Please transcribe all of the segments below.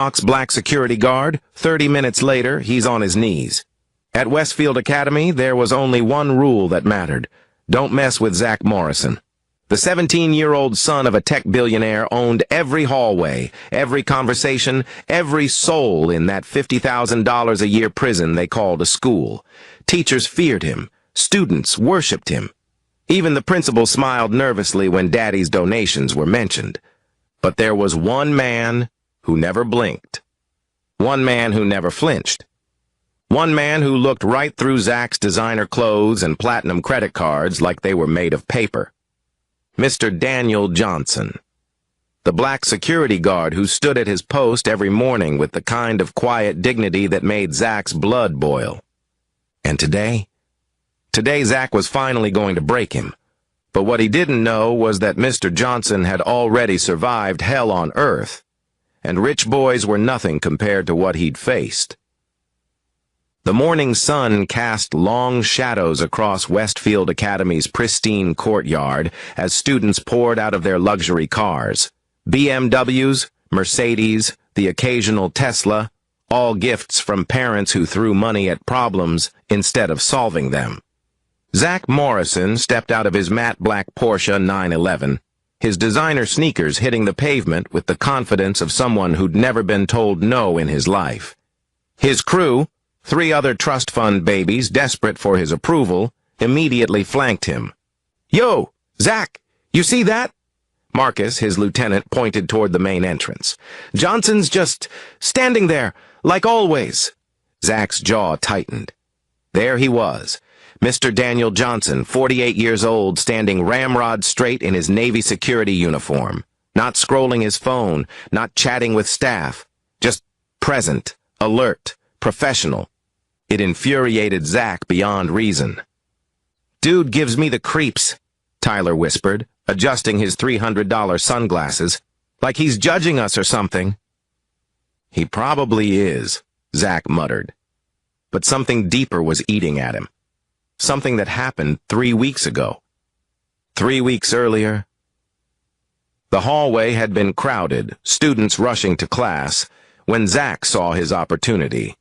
Black security guard. 30 minutes later, he's on his knees. At Westfield Academy, there was only one rule that mattered. Don't mess with Zach Morrison. The 17-year-old son of a tech billionaire owned every hallway, every conversation, every soul in that $50,000 a year prison they called a school. Teachers feared him. Students worshipped him. Even the principal smiled nervously when Daddy's donations were mentioned. But there was one man who never blinked. One man who never flinched. One man who looked right through Zach's designer clothes and platinum credit cards like they were made of paper. Mr. Daniel Johnson. The black security guard who stood at his post every morning with the kind of quiet dignity that made Zach's blood boil. And today Zach was finally going to break him. But what he didn't know was that Mr. Johnson had already survived hell on earth, and rich boys were nothing compared to what he'd faced. The morning sun cast long shadows across Westfield Academy's pristine courtyard as students poured out of their luxury cars. BMWs, Mercedes, the occasional Tesla, all gifts from parents who threw money at problems instead of solving them. Zach Morrison stepped out of his matte black Porsche 911, his designer sneakers hitting the pavement with the confidence of someone who'd never been told no in his life. His crew, 3 other trust fund babies desperate for his approval, immediately flanked him. "Yo, Zach, you see that?" Marcus, his lieutenant, pointed toward the main entrance. "Johnson's just standing there, like always." Zach's jaw tightened. There he was, Mr. Daniel Johnson, 48 years old, standing ramrod straight in his Navy security uniform, not scrolling his phone, not chatting with staff, just present, alert, professional. It infuriated Zach beyond reason. "Dude gives me the creeps," Tyler whispered, adjusting his $300 sunglasses, "like he's judging us or something." "He probably is," Zach muttered. But something deeper was eating at him. Something that happened 3 weeks ago. 3 weeks earlier. The hallway had been crowded, students rushing to class, when Zach saw his opportunity.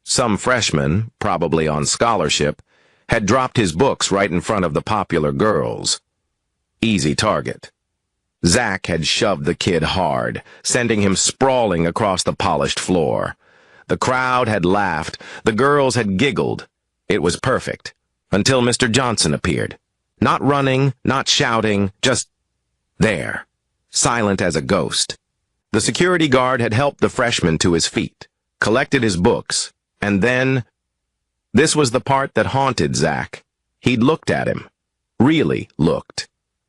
Some freshman, probably on scholarship, had dropped his books right in front of the popular girls. Easy target. Zach had shoved the kid hard, sending him sprawling across the polished floor. The crowd had laughed, the girls had giggled. It was perfect, until Mr. Johnson appeared. Not running, not shouting, just there, silent as a ghost. The security guard had helped the freshman to his feet, collected his books, and then, this was the part that haunted Zach. He'd looked at him. Really looked.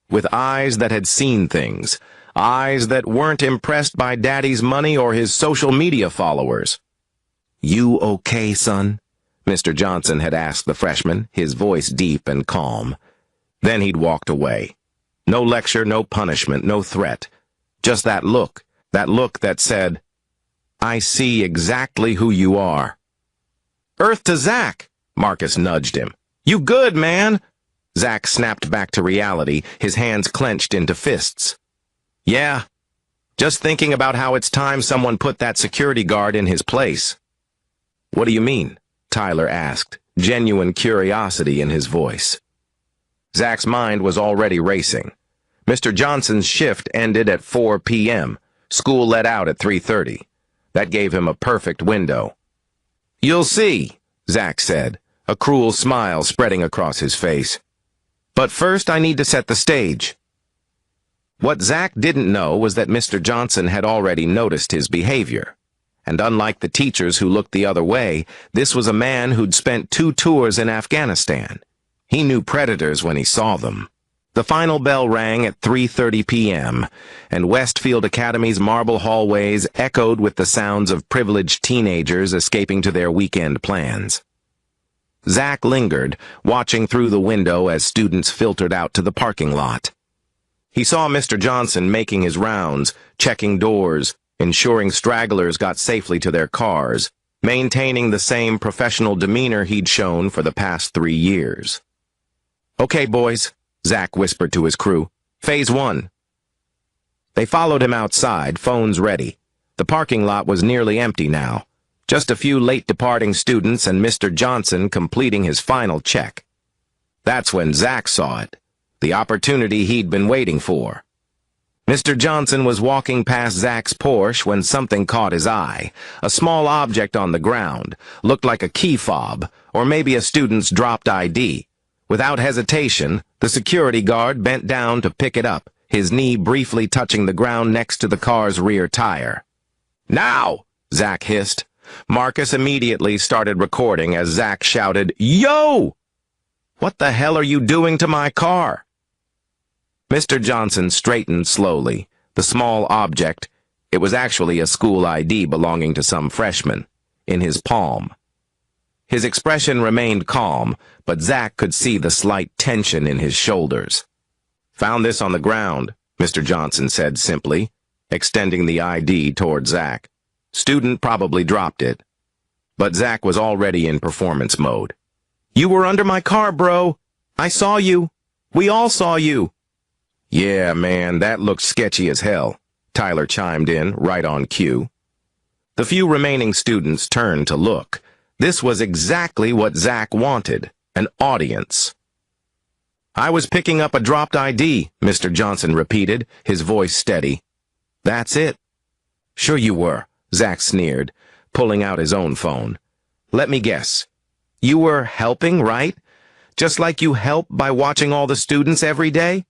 With eyes that had seen things. Eyes that weren't impressed by Daddy's money or his social media followers. "You okay, son?" Mr. Johnson had asked the freshman, his voice deep and calm. Then he'd walked away. No lecture, no punishment, no threat. Just that look that said, "I see exactly who you are." "Earth to Zach," Marcus nudged him. "You good, man?" Zach snapped back to reality, his hands clenched into fists. "Yeah, just thinking about how it's time someone put that security guard in his place." "What do you mean?" Tyler asked, genuine curiosity in his voice. Zach's mind was already racing. Mr. Johnson's shift ended at 4 p.m. School let out at 3:30. That gave him a perfect window. "You'll see," Zach said, a cruel smile spreading across his face. "But first I need to set the stage." What Zach didn't know was that Mr. Johnson had already noticed his behavior. And unlike the teachers who looked the other way, this was a man who'd spent 2 tours in Afghanistan. He knew predators when he saw them. The final bell rang at 3:30 p.m., and Westfield Academy's marble hallways echoed with the sounds of privileged teenagers escaping to their weekend plans. Zach lingered, watching through the window as students filtered out to the parking lot. He saw Mr. Johnson making his rounds, checking doors, ensuring stragglers got safely to their cars, maintaining the same professional demeanor he'd shown for the past 3 years. "Okay, boys," Zach whispered to his crew. "Phase 1. They followed him outside, phones ready. The parking lot was nearly empty now. Just a few late-departing students and Mr. Johnson completing his final check. That's when Zach saw it, the opportunity he'd been waiting for. Mr. Johnson was walking past Zach's Porsche when something caught his eye. A small object on the ground, looked like a key fob, or maybe a student's dropped ID. Without hesitation, the security guard bent down to pick it up, his knee briefly touching the ground next to the car's rear tire. "Now!" Zach hissed. Marcus immediately started recording as Zach shouted, "Yo! What the hell are you doing to my car?" Mr. Johnson straightened slowly. The small object, it was actually a school ID belonging to some freshman, in his palm. His expression remained calm, but Zach could see the slight tension in his shoulders. "Found this on the ground," Mr. Johnson said simply, extending the ID toward Zach. "Student probably dropped it." But Zach was already in performance mode. "You were under my car, bro. I saw you. We all saw you." "Yeah, man, that looked sketchy as hell," Tyler chimed in, right on cue. The few remaining students turned to look. This was exactly what Zach wanted, an audience. "I was picking up a dropped ID," Mr. Johnson repeated, his voice steady. "That's it." "Sure you were," Zach sneered, pulling out his own phone. "Let me guess. You were helping, right? Just like you help by watching all the students every day?"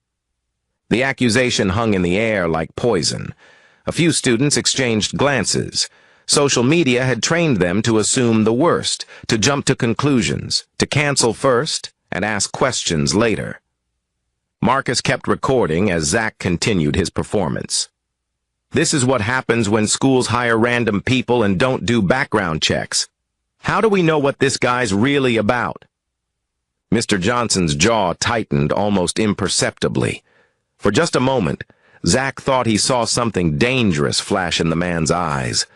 The accusation hung in the air like poison. A few students exchanged glances. Social media had trained them to assume the worst, to jump to conclusions, to cancel first and ask questions later. Marcus kept recording as Zach continued his performance. "This is what happens when schools hire random people and don't do background checks. How do we know what this guy's really about?" Mr. Johnson's jaw tightened almost imperceptibly. For just a moment, Zach thought he saw something dangerous flash in the man's eyes,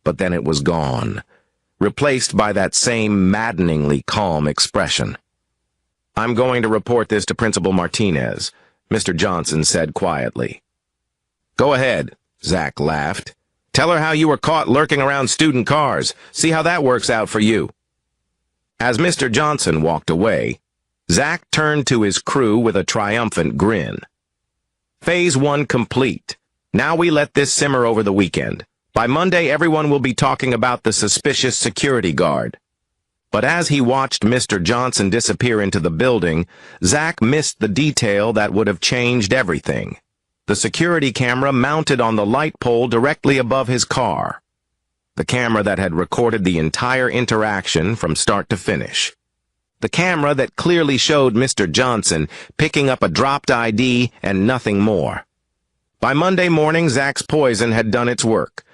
but then it was gone, replaced by that same maddeningly calm expression. "I'm going to report this to Principal Martinez," Mr. Johnson said quietly. "Go ahead," Zach laughed. "Tell her how you were caught lurking around student cars. See how that works out for you." As Mr. Johnson walked away, Zach turned to his crew with a triumphant grin. "Phase 1 complete. Now we let this simmer over the weekend. By Monday, everyone will be talking about the suspicious security guard." But as he watched Mr. Johnson disappear into the building, Zach missed the detail that would have changed everything. The security camera mounted on the light pole directly above his car. The camera that had recorded the entire interaction from start to finish. The camera that clearly showed Mr. Johnson picking up a dropped ID and nothing more. By Monday morning, Zach's poison had done its work.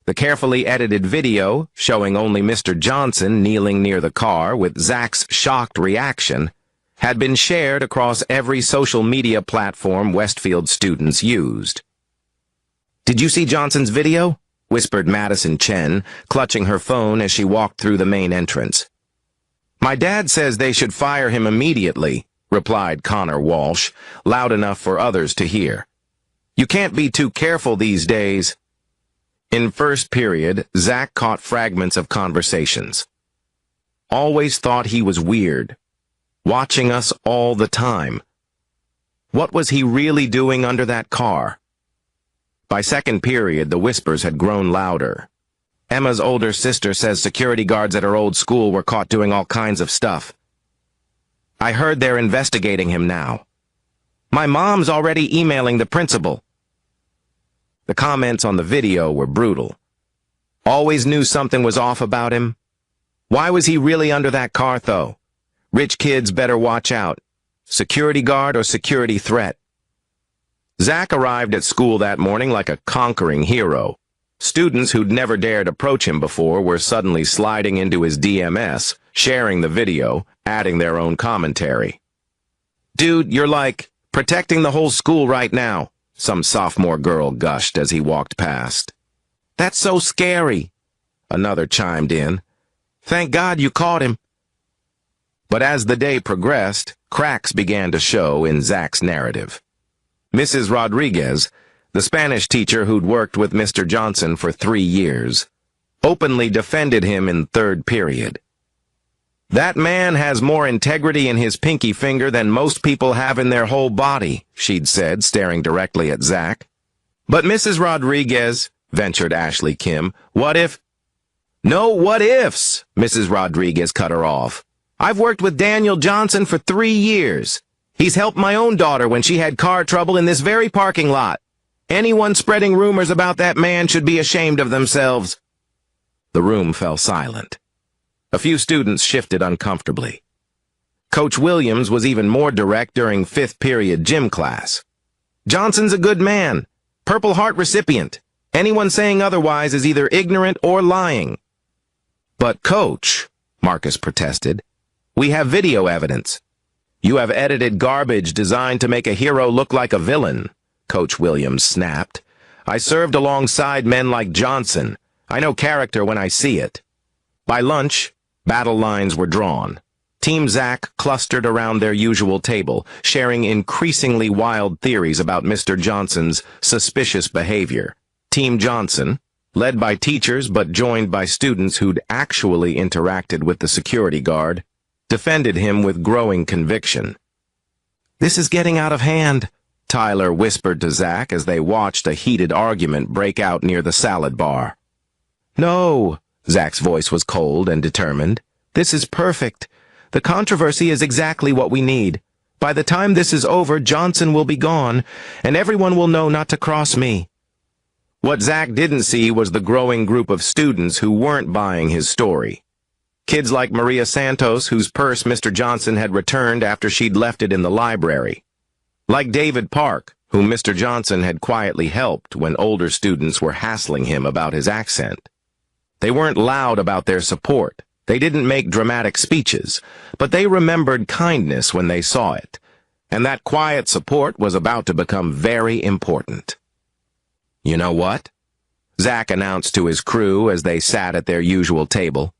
The carefully edited video, showing only Mr. Johnson kneeling near the car with Zach's shocked reaction, had been shared across every social media platform Westfield students used. "Did you see Johnson's video?" whispered Madison Chen, clutching her phone as she walked through the main entrance. "My dad says they should fire him immediately," replied Connor Walsh, loud enough for others to hear. "You can't be too careful these days." In first period, Zach caught fragments of conversations. "Always thought he was weird. Watching us all the time. What was he really doing under that car?" By second period, the whispers had grown louder. "Emma's older sister says security guards at her old school were caught doing all kinds of stuff. I heard they're investigating him now. My mom's already emailing the principal." The comments on the video were brutal. "Always knew something was off about him. Why was he really under that car, though? Rich kids better watch out. Security guard or security threat?" Zach arrived at school that morning like a conquering hero. Students who'd never dared approach him before were suddenly sliding into his DMS, sharing the video, adding their own commentary. "Dude, you're like protecting the whole school right now," some sophomore girl gushed as he walked past. "That's so scary," another chimed in. "Thank God you caught him." But as the day progressed, cracks began to show in Zach's narrative. Mrs. Rodriguez, the Spanish teacher who'd worked with Mr. Johnson for 3 years, openly defended him in third period. "That man has more integrity in his pinky finger than most people have in their whole body," she'd said, staring directly at Zach. "But Mrs. Rodriguez," ventured Ashley Kim, "what if—" "No what-ifs," Mrs. Rodriguez cut her off. "I've worked with Daniel Johnson for 3 years. He's helped my own daughter when she had car trouble in this very parking lot. Anyone spreading rumors about that man should be ashamed of themselves." The room fell silent. A few students shifted uncomfortably. Coach Williams was even more direct during 5th period gym class. "Johnson's a good man. Purple Heart recipient. Anyone saying otherwise is either ignorant or lying." "But Coach," Marcus protested, "we have video evidence." "You have edited garbage designed to make a hero look like a villain," Coach Williams snapped. "I served alongside men like Johnson. I know character when I see it." By lunch, battle lines were drawn. Team Zach clustered around their usual table, sharing increasingly wild theories about Mr. Johnson's suspicious behavior. Team Johnson, led by teachers but joined by students who'd actually interacted with the security guard, defended him with growing conviction. "This is getting out of hand," Tyler whispered to Zach as they watched a heated argument break out near the salad bar. "No," Zach's voice was cold and determined. "This is perfect. The controversy is exactly what we need. By the time this is over, Johnson will be gone, and everyone will know not to cross me." What Zach didn't see was the growing group of students who weren't buying his story. Kids like Maria Santos, whose purse Mr. Johnson had returned after she'd left it in the library. Like David Park, whom Mr. Johnson had quietly helped when older students were hassling him about his accent. They weren't loud about their support. They didn't make dramatic speeches, but they remembered kindness when they saw it, and that quiet support was about to become very important. "You know what?" Zach announced to his crew as they sat at their usual table,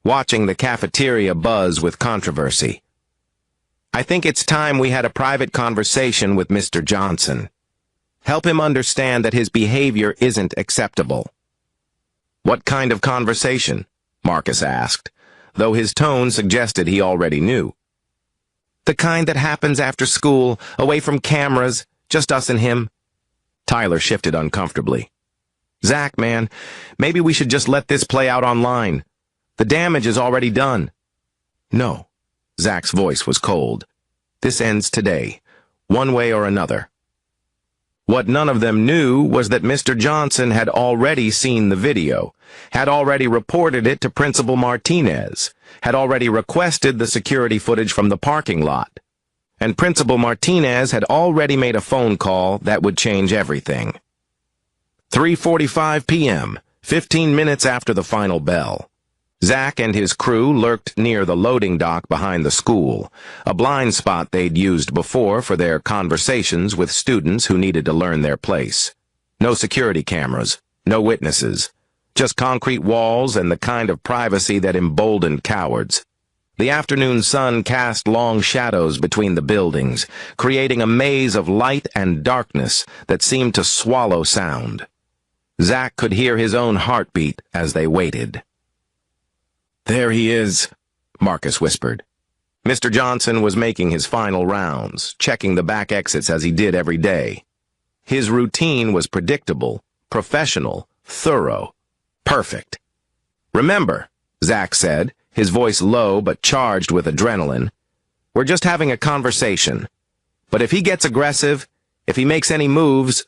watching the cafeteria buzz with controversy. "I think it's time we had a private conversation with Mr. Johnson. Help him understand that his behavior isn't acceptable." "What kind of conversation?" Marcus asked, though his tone suggested he already knew. "The kind that happens after school, away from cameras, just us and him." Tyler shifted uncomfortably. "Zach, man, maybe we should just let this play out online. The damage is already done." "No." Zach's voice was cold. "This ends today, one way or another." What none of them knew was that Mr. Johnson had already seen the video, had already reported it to Principal Martinez, had already requested the security footage from the parking lot, and Principal Martinez had already made a phone call that would change everything. 3:45 p.m., 15 minutes after the final bell. Zach and his crew lurked near the loading dock behind the school, a blind spot they'd used before for their conversations with students who needed to learn their place. No security cameras, no witnesses, just concrete walls and the kind of privacy that emboldened cowards. The afternoon sun cast long shadows between the buildings, creating a maze of light and darkness that seemed to swallow sound. Zach could hear his own heartbeat as they waited. "There he is," Marcus whispered. Mr. Johnson was making his final rounds, checking the back exits as he did every day. His routine was predictable, professional, thorough, perfect. "Remember," Zach said, his voice low but charged with adrenaline, "we're just having a conversation. But if he gets aggressive, if he makes any moves,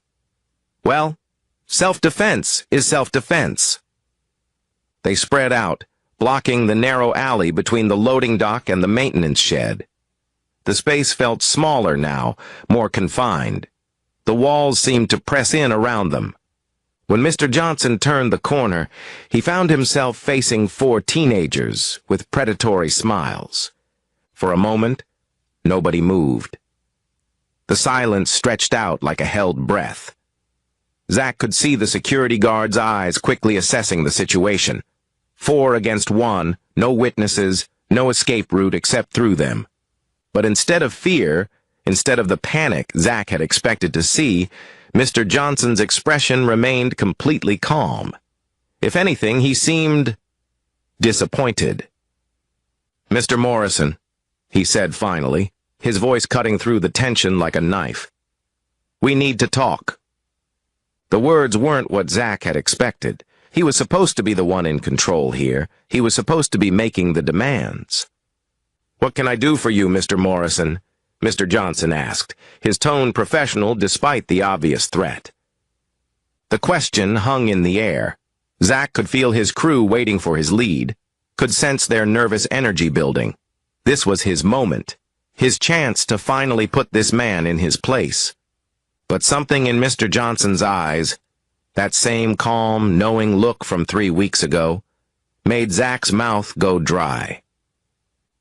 well, self-defense is self-defense." They spread out, blocking the narrow alley between the loading dock and the maintenance shed. The space felt smaller now, more confined. The walls seemed to press in around them. When Mr. Johnson turned the corner, he found himself facing 4 teenagers with predatory smiles. For a moment, nobody moved. The silence stretched out like a held breath. Zach could see the security guard's eyes quickly assessing the situation. 4 against 1, no witnesses, no escape route except through them. But instead of fear, instead of the panic Zach had expected to see, Mr. Johnson's expression remained completely calm. If anything, he seemed disappointed. "Mr. Morrison," he said finally, his voice cutting through the tension like a knife. "We need to talk." The words weren't what Zack had expected. He was supposed to be the one in control here. He was supposed to be making the demands. "What can I do for you, Mr. Morrison?" Mr. Johnson asked, his tone professional despite the obvious threat. The question hung in the air. Zack could feel his crew waiting for his lead, could sense their nervous energy building. This was his moment, his chance to finally put this man in his place. But something in Mr. Johnson's eyes, that same calm, knowing look from 3 weeks ago, made Zack's mouth go dry.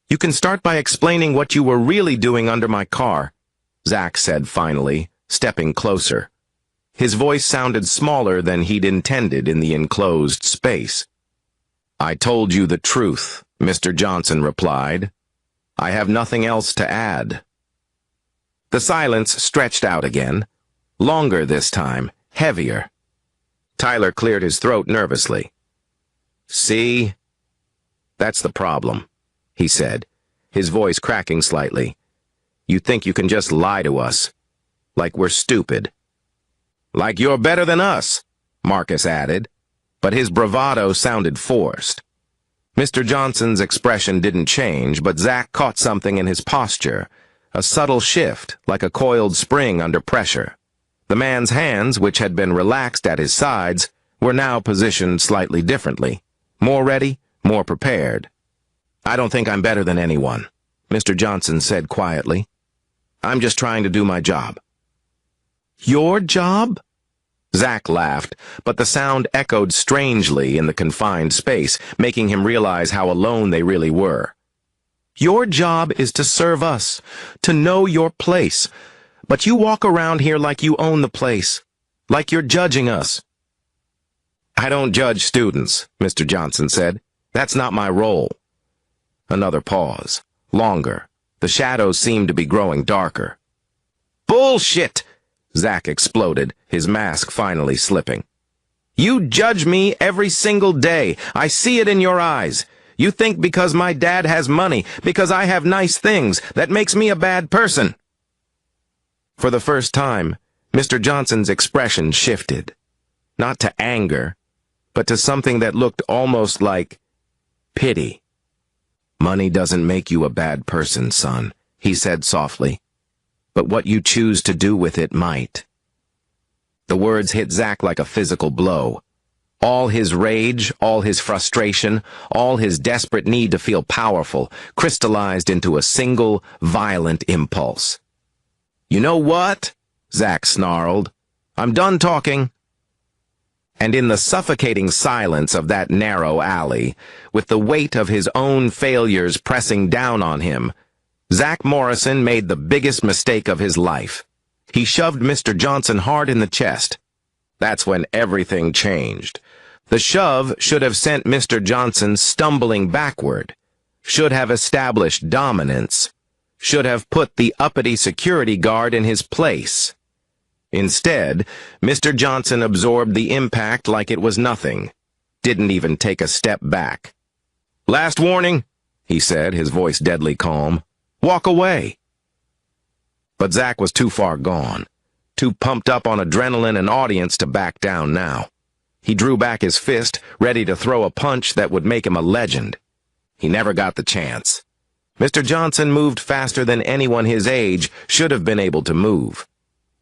"You can start by explaining what you were really doing under my car," Zack said finally, stepping closer. His voice sounded smaller than he'd intended in the enclosed space. "I told you the truth," Mr. Johnson replied. "I have nothing else to add." The silence stretched out again, longer this time, heavier. Tyler cleared his throat nervously. "See? That's the problem," he said, his voice cracking slightly. "You think you can just lie to us, like we're stupid." "Like you're better than us," Marcus added, but his bravado sounded forced. Mr. Johnson's expression didn't change, but Zack caught something in his posture, a subtle shift, like a coiled spring under pressure. The man's hands, which had been relaxed at his sides, were now positioned slightly differently, more ready, more prepared. "I don't think I'm better than anyone," Mr. Johnson said quietly. "I'm just trying to do my job." "Your job?" Zack laughed, but the sound echoed strangely in the confined space, making him realize how alone they really were. "Your job is to serve us, to know your place. But you walk around here like you own the place, like you're judging us." "I don't judge students," Mr. Johnson said. "That's not my role." Another pause. Longer. The shadows seemed to be growing darker. "Bullshit!" Zack exploded, his mask finally slipping. "You judge me every single day. I see it in your eyes. You think because my dad has money, because I have nice things, that makes me a bad person." For the first time, Mr. Johnson's expression shifted. Not to anger, but to something that looked almost like pity. "Money doesn't make you a bad person, son," he said softly. "But what you choose to do with it might." The words hit Zack like a physical blow. All his rage, all his frustration, all his desperate need to feel powerful, crystallized into a single, violent impulse. "You know what?" Zack snarled. "I'm done talking." And in the suffocating silence of that narrow alley, with the weight of his own failures pressing down on him, Zack Morrison made the biggest mistake of his life. He shoved Mr. Johnson hard in the chest. That's when everything changed. The shove should have sent Mr. Johnson stumbling backward, should have established dominance, should have put the uppity security guard in his place. Instead, Mr. Johnson absorbed the impact like it was nothing, didn't even take a step back. "Last warning," he said, his voice deadly calm. "Walk away." But Zack was too far gone, too pumped up on adrenaline and audience to back down now. He drew back his fist, ready to throw a punch that would make him a legend. He never got the chance. Mr. Johnson moved faster than anyone his age should have been able to move.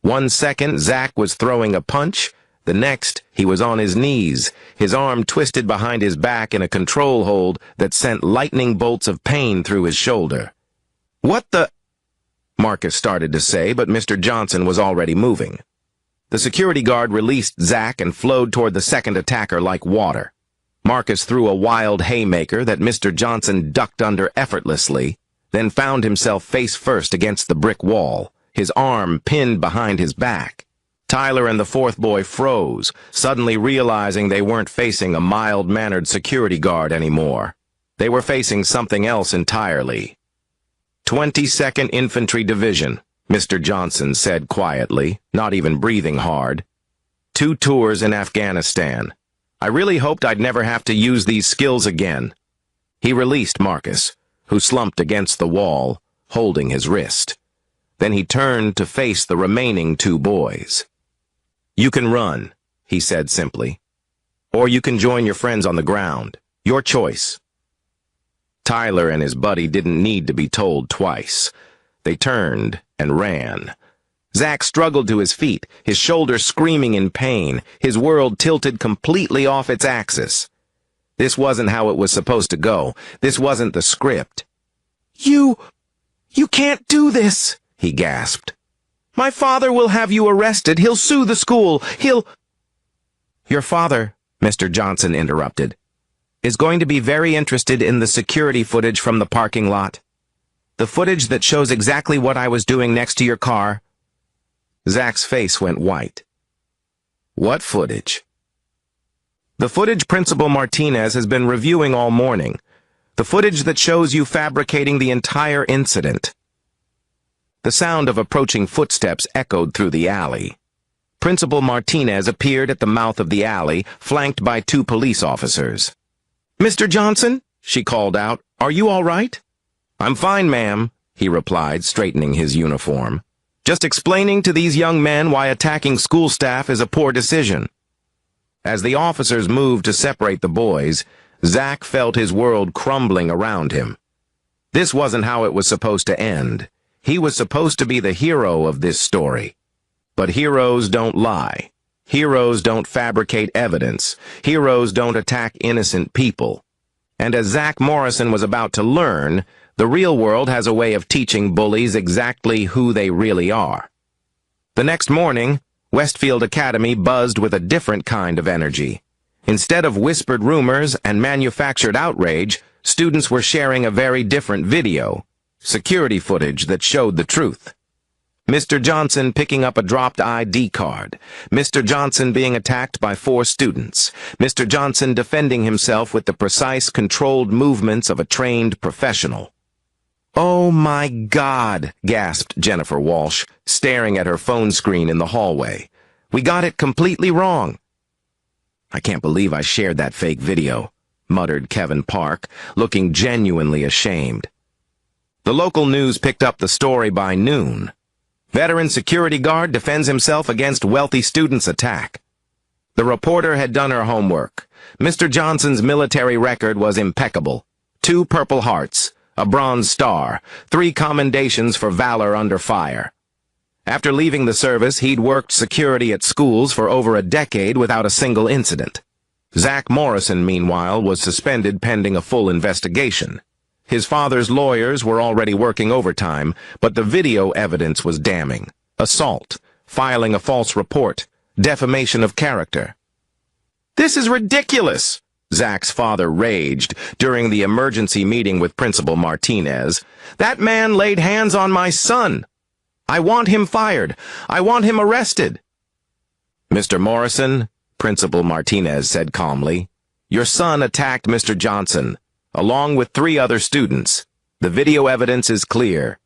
1 second, Zack was throwing a punch. The next, he was on his knees, his arm twisted behind his back in a control hold that sent lightning bolts of pain through his shoulder. "What the—" Marcus started to say, but Mr. Johnson was already moving. The security guard released Zack and flowed toward the second attacker like water. Marcus threw a wild haymaker that Mr. Johnson ducked under effortlessly, then found himself face first against the brick wall, his arm pinned behind his back. Tyler and the fourth boy froze, suddenly realizing they weren't facing a mild-mannered security guard anymore. They were facing something else entirely. 22nd Infantry Division, Mr. Johnson said quietly, not even breathing hard. 2 tours in Afghanistan. I really hoped I'd never have to use these skills again. He released Marcus, who slumped against the wall, holding his wrist. Then he turned to face the remaining 2 boys. You can run, he said simply. Or you can join your friends on the ground. Your choice. Tyler and his buddy didn't need to be told twice. They turned and ran. Zach struggled to his feet, his shoulders screaming in pain, his world tilted completely off its axis. This wasn't how it was supposed to go. This wasn't the script. You can't do this, he gasped. My father will have you arrested. He'll sue the school. Your father, Mr. Johnson interrupted, is going to be very interested in the security footage from the parking lot. The footage that shows exactly what I was doing next to your car. Zach's face went white. What footage? The footage Principal Martinez has been reviewing all morning. The footage that shows you fabricating the entire incident. The sound of approaching footsteps echoed through the alley. Principal Martinez appeared at the mouth of the alley, flanked by 2 police officers. Mr. Johnson, she called out, are you all right? I'm fine, ma'am, he replied, straightening his uniform. Just explaining to these young men why attacking school staff is a poor decision. As the officers moved to separate the boys, Zach felt his world crumbling around him. This wasn't how it was supposed to end. He was supposed to be the hero of this story. But heroes don't lie. Heroes don't fabricate evidence. Heroes don't attack innocent people. And as Zach Morrison was about to learn, the real world has a way of teaching bullies exactly who they really are. The next morning, Westfield Academy buzzed with a different kind of energy. Instead of whispered rumors and manufactured outrage, students were sharing a very different video, security footage that showed the truth. Mr. Johnson picking up a dropped ID card, Mr. Johnson being attacked by 4 students, Mr. Johnson defending himself with the precise, controlled movements of a trained professional. Oh my God, gasped Jennifer Walsh, staring at her phone screen in the hallway. We got it completely wrong. I can't believe I shared that fake video, muttered Kevin Park, looking genuinely ashamed. The local news picked up the story by noon. Veteran security guard defends himself against wealthy student's attack. The reporter had done her homework. Mr. Johnson's military record was impeccable. 2 Purple Hearts, a Bronze Star, 3 commendations for valor under fire. After leaving the service, he'd worked security at schools for over a decade without a single incident. Zach Morrison, meanwhile, was suspended pending a full investigation. His father's lawyers were already working overtime, but the video evidence was damning. Assault, filing a false report, defamation of character. This is ridiculous, Zach's father raged during the emergency meeting with Principal Martinez. That man laid hands on my son. I want him fired. I want him arrested. Mr. Morrison, Principal Martinez said calmly, your son attacked Mr. Johnson, along with 3 other students. The video evidence is clear.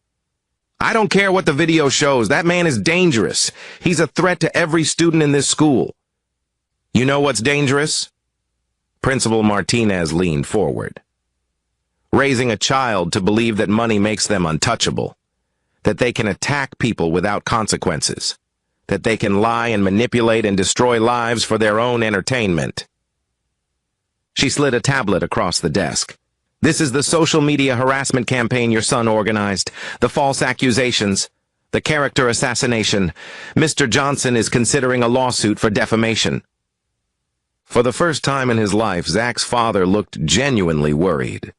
I don't care what the video shows. That man is dangerous. He's a threat to every student in this school. You know what's dangerous? Principal Martinez leaned forward. Raising a child to believe that money makes them untouchable, that they can attack people without consequences, that they can lie and manipulate and destroy lives for their own entertainment. She slid a tablet across the desk. This is the social media harassment campaign your son organized, the false accusations, the character assassination. Mr. Johnson is considering a lawsuit for defamation. For the first time in his life, Zach's father looked genuinely worried.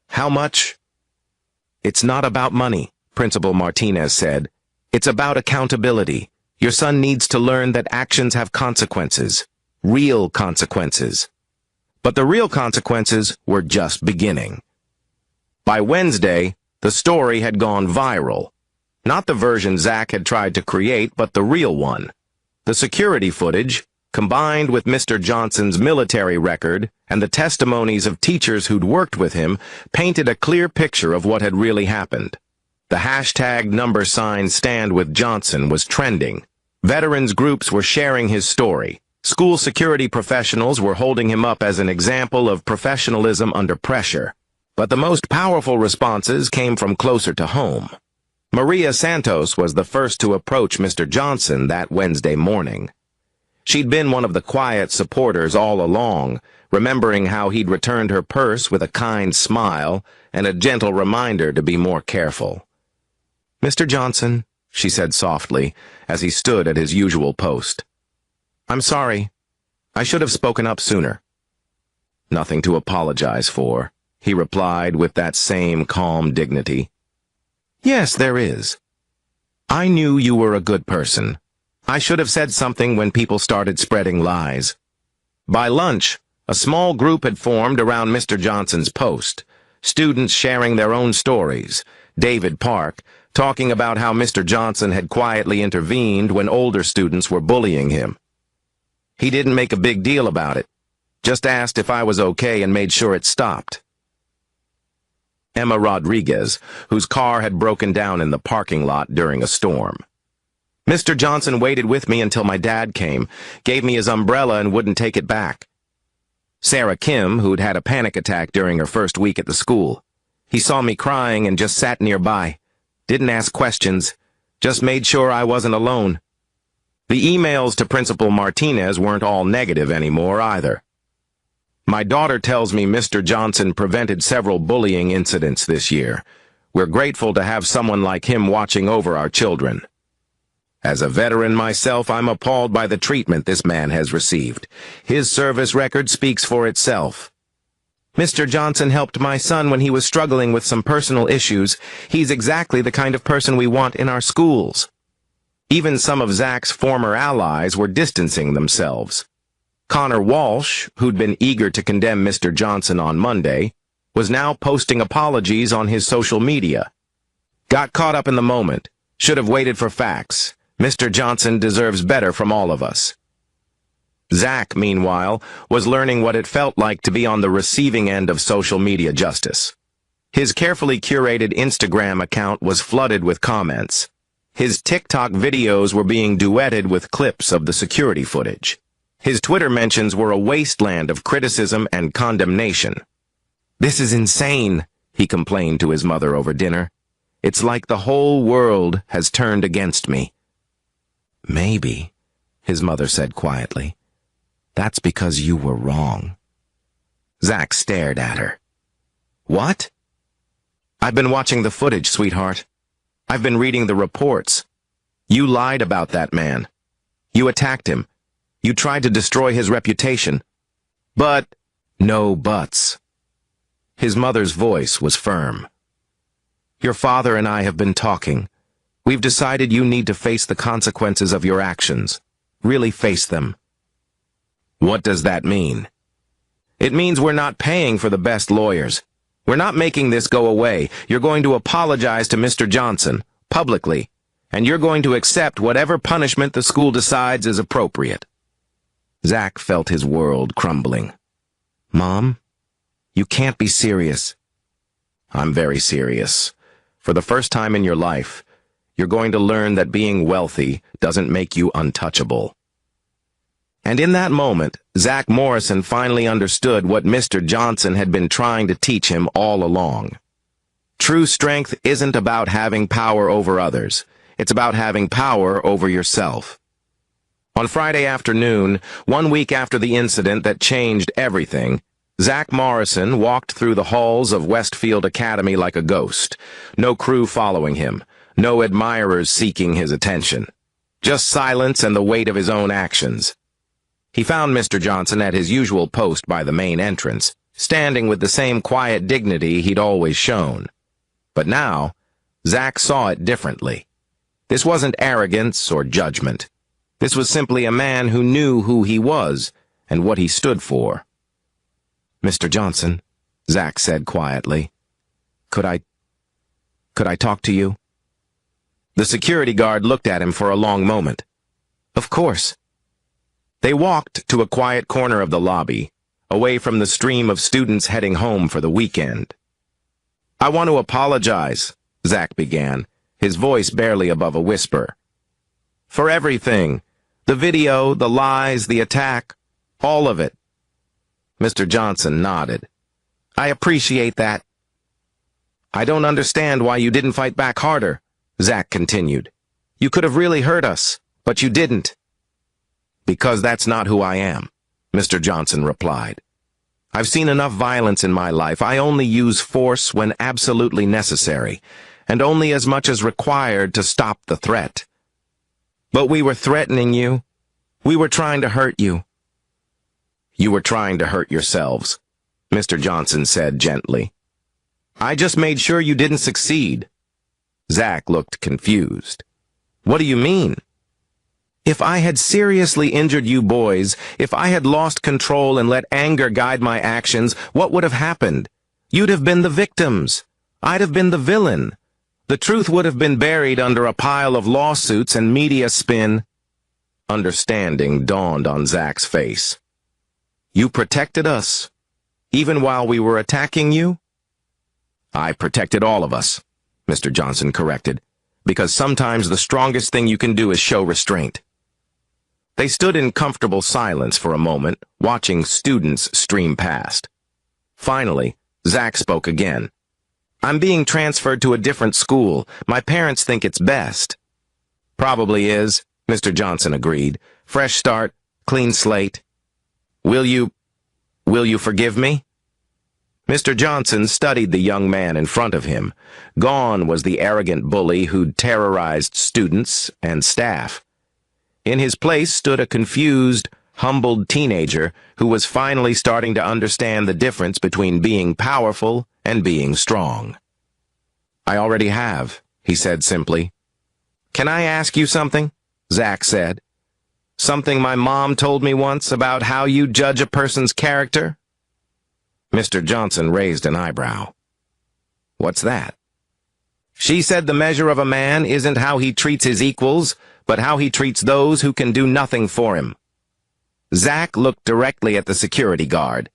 How much? It's not about money, Principal Martinez said. It's about accountability. Your son needs to learn that actions have consequences, real consequences. But the real consequences were just beginning. By Wednesday, the story had gone viral. Not the version Zach had tried to create, but the real one. The security footage, combined with Mr. Johnson's military record and the testimonies of teachers who'd worked with him, painted a clear picture of what had really happened. The hashtag #StandWithJohnson was trending. Veterans groups were sharing his story. School security professionals were holding him up as an example of professionalism under pressure. But the most powerful responses came from closer to home. Maria Santos was the first to approach Mr. Johnson that Wednesday morning. She'd been one of the quiet supporters all along, remembering how he'd returned her purse with a kind smile and a gentle reminder to be more careful. "Mr. Johnson," she said softly, as he stood at his usual post. "I'm sorry. I should have spoken up sooner." "Nothing to apologize for," he replied with that same calm dignity. "Yes, there is. I knew you were a good person. I should have said something when people started spreading lies." By lunch, a small group had formed around Mr. Johnson's post, students sharing their own stories. David Park, talking about how Mr. Johnson had quietly intervened when older students were bullying him. He didn't make a big deal about it, just asked if I was okay and made sure it stopped. Emma Rodriguez, whose car had broken down in the parking lot during a storm. "Mr. Johnson waited with me until my dad came, gave me his umbrella and wouldn't take it back." Sarah Kim, who'd had a panic attack during her first week at the school. "He saw me crying and just sat nearby. Didn't ask questions, just made sure I wasn't alone." The emails to Principal Martinez weren't all negative anymore either. "My daughter tells me Mr. Johnson prevented several bullying incidents this year. We're grateful to have someone like him watching over our children. As a veteran myself, I'm appalled by the treatment this man has received. His service record speaks for itself. Mr. Johnson helped my son when he was struggling with some personal issues. He's exactly the kind of person we want in our schools." Even some of Zach's former allies were distancing themselves. Connor Walsh, who'd been eager to condemn Mr. Johnson on Monday, was now posting apologies on his social media. "Got caught up in the moment. Should have waited for facts. Mr. Johnson deserves better from all of us." Zach, meanwhile, was learning what it felt like to be on the receiving end of social media justice. His carefully curated Instagram account was flooded with comments. His TikTok videos were being duetted with clips of the security footage. His Twitter mentions were a wasteland of criticism and condemnation. "This is insane," he complained to his mother over dinner. "It's like the whole world has turned against me." "Maybe," his mother said quietly. "That's because you were wrong." Zach stared at her. "What?" "I've been watching the footage, sweetheart. I've been reading the reports. You lied about that man. You attacked him. You tried to destroy his reputation. But, no buts." His mother's voice was firm. "Your father and I have been talking. We've decided you need to face the consequences of your actions. Really face them." "What does that mean?" "It means we're not paying for the best lawyers. We're not making this go away. You're going to apologize to Mr. Johnson, publicly, and you're going to accept whatever punishment the school decides is appropriate." Zach felt his world crumbling. "Mom, you can't be serious." "I'm very serious. For the first time in your life, you're going to learn that being wealthy doesn't make you untouchable." And in that moment, Zach Morrison finally understood what Mr. Johnson had been trying to teach him all along. True strength isn't about having power over others. It's about having power over yourself. On Friday afternoon, 1 week after the incident that changed everything, Zach Morrison walked through the halls of Westfield Academy like a ghost. No crew following him. No admirers seeking his attention. Just silence and the weight of his own actions. He found Mr. Johnson at his usual post by the main entrance, standing with the same quiet dignity he'd always shown. But now, Zach saw it differently. This wasn't arrogance or judgment. This was simply a man who knew who he was and what he stood for. "Mr. Johnson," Zach said quietly, Could I talk to you?" The security guard looked at him for a long moment. "Of course." They walked to a quiet corner of the lobby, away from the stream of students heading home for the weekend. "I want to apologize," Zach began, his voice barely above a whisper. "For everything. The video, the lies, the attack, all of it." Mr. Johnson nodded. "I appreciate that." "I don't understand why you didn't fight back harder," Zach continued. "You could have really hurt us, but you didn't." "Because that's not who I am," Mr. Johnson replied. "I've seen enough violence in my life. I only use force when absolutely necessary, and only as much as required to stop the threat." "But we were threatening you. We were trying to hurt you." "You were trying to hurt yourselves," Mr. Johnson said gently. "I just made sure you didn't succeed." Zach looked confused. "What do you mean?" "If I had seriously injured you boys, if I had lost control and let anger guide my actions, what would have happened? You'd have been the victims. I'd have been the villain. The truth would have been buried under a pile of lawsuits and media spin." Understanding dawned on Zach's face. "You protected us, even while we were attacking you?" "I protected all of us," Mr. Johnson corrected, "because sometimes the strongest thing you can do is show restraint." They stood in comfortable silence for a moment, watching students stream past. Finally, Zach spoke again. "I'm being transferred to a different school. My parents think it's best." "Probably is," Mr. Johnson agreed. "Fresh start, clean slate. Will you forgive me?" Mr. Johnson studied the young man in front of him. Gone was the arrogant bully who'd terrorized students and staff. In his place stood a confused, humbled teenager who was finally starting to understand the difference between being powerful and being strong. "I already have," he said simply. "Can I ask you something?" Zach said. "Something my mom told me once about how you judge a person's character?" Mr. Johnson raised an eyebrow. "What's that?" "She said the measure of a man isn't how he treats his equals, but how he treats those who can do nothing for him." Zach looked directly at the security guard.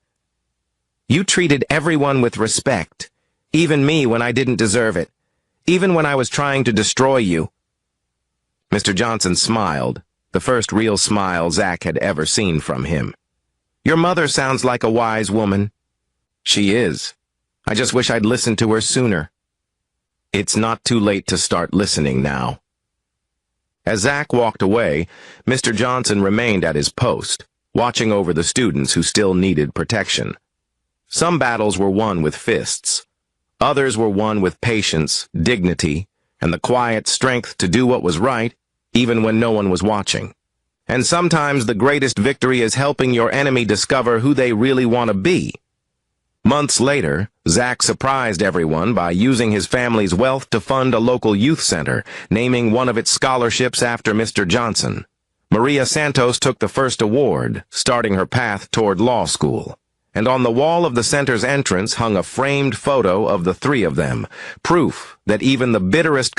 "You treated everyone with respect, even me when I didn't deserve it, even when I was trying to destroy you." Mr. Johnson smiled, the first real smile Zach had ever seen from him. "Your mother sounds like a wise woman." "She is. I just wish I'd listened to her sooner." "It's not too late to start listening now." As Zach walked away, Mr. Johnson remained at his post, watching over the students who still needed protection. Some battles were won with fists. Others were won with patience, dignity, and the quiet strength to do what was right, even when no one was watching. And sometimes the greatest victory is helping your enemy discover who they really want to be. Months later, Zach surprised everyone by using his family's wealth to fund a local youth center, naming one of its scholarships after Mr. Johnson. Maria Santos took the first award, starting her path toward law school. And on the wall of the center's entrance hung a framed photo of the three of them, proof that even the bitterest